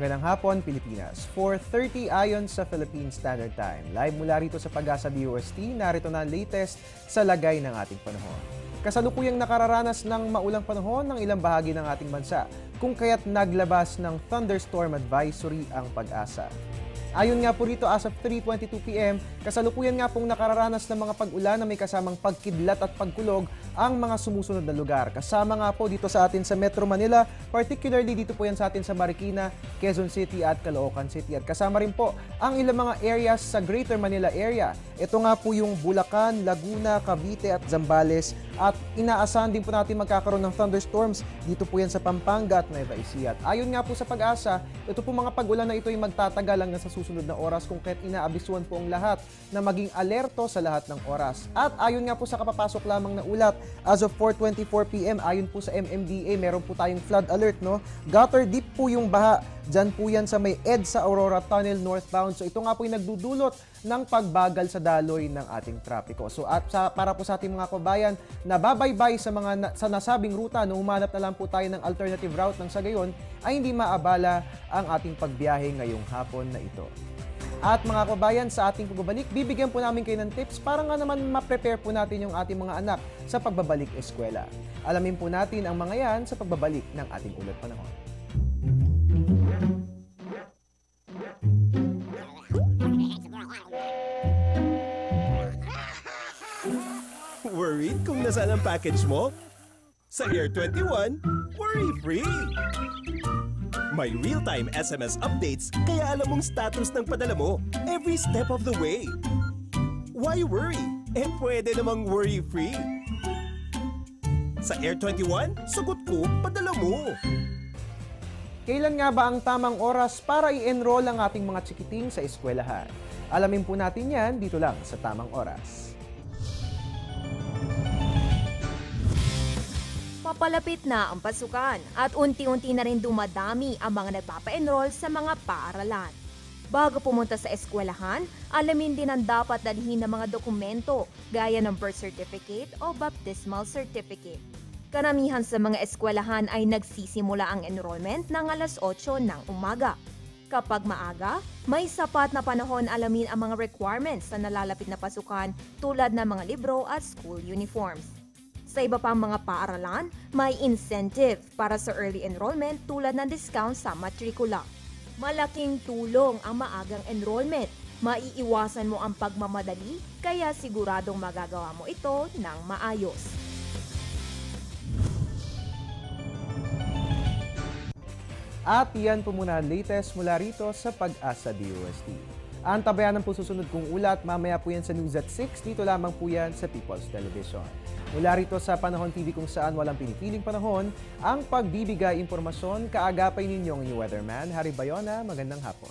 Magandang hapon, Pilipinas. 4:30 ayon sa Philippine Standard Time. Live mula rito sa Pag-asa DOST, narito na ang latest sa lagay ng ating panahon. Kasalukuyang nakararanas ng maulang panahon ng ilang bahagi ng ating bansa, kung kaya't naglabas ng thunderstorm advisory ang Pag-asa. Ayon nga po rito, as of 3:22 p.m., kasalukuyan nga pong nakararanas ng mga pag-ulan na may kasamang pagkidlat at pagkulog ang mga sumusunod na lugar. Kasama nga po dito sa atin sa Metro Manila, particularly dito po yan sa atin sa Marikina, Quezon City at Caloocan City. At kasama rin po ang ilang mga areas sa Greater Manila area. Ito nga po yung Bulacan, Laguna, Cavite at Zambales. At inaasahan din po natin magkakaroon ng thunderstorms dito po yan sa Pampanga at Nueva Ecija. At ayon nga po sa Pag-asa, ito po mga pag-ulan na ito ay magtatagal hanggang sa susunod na oras kung kaya't inaabisuan po ang lahat na maging alerto sa lahat ng oras. At ayon nga po sa kapapasok lamang na ulat, as of 4:24 p.m. ayon po sa MMDA, meron po tayong flood alert, no? Gutter deep po yung baha. Diyan po yan sa may EDSA Aurora Tunnel northbound. So ito nga po yung nagdudulot ng pagbagal sa daloy ng ating trapiko. So at para po sa ating mga kabayan na babaybay sa sa nasabing ruta, no, humanap na lang po tayo ng alternative route ng sa gayon ay hindi maabala ang ating pagbiyahe ngayong hapon na ito. At mga kabayan, sa ating pagbabalik, bibigyan po namin kayo ng tips para nga naman ma-prepare po natin yung ating mga anak sa pagbabalik eskwela. Alamin po natin ang mga yan sa pagbabalik ng ating ulat panahon. Worried kung nasaan ang package mo? Sa Air 21, worry-free! May real-time SMS updates kaya alam mong status ng padala mo every step of the way. Why worry? Pwede namang worry-free. Sa Air 21, sagot ko, padala mo. Kailan nga ba ang tamang oras para i-enroll ang ating mga chikiting sa eskwelahan? Alamin po natin yan dito lang sa Tamang Oras. Papalapit na ang pasukan at unti-unti na rin dumadami ang mga nagpapa-enroll sa mga paaralan. Bago pumunta sa eskwelahan, alamin din ang dapat dalhin ng mga dokumento gaya ng birth certificate o baptismal certificate. Karamihan sa mga eskwelahan ay nagsisimula ang enrollment ng alas 8 ng umaga. Kapag maaga, may sapat na panahon alamin ang mga requirements sa nalalapit na pasukan tulad ng mga libro at school uniforms. Sa iba pang mga paaralan, may incentive para sa early enrollment tulad ng discount sa matrikula. Malaking tulong ang maagang enrollment. Maiiwasan mo ang pagmamadali, kaya siguradong magagawa mo ito ng maayos. At yan po muna ang latest mula rito sa Pag-asa DOST. Ang tabayanan po susunod kong ulat, mamaya po yan sa News at 6, dito lamang po yan sa People's Television. Mula rito sa Panahon TV kung saan walang pinipiling panahon, ang pagbibigay impormasyon, kaagapay ninyong weatherman, Harry Bayona, magandang hapon.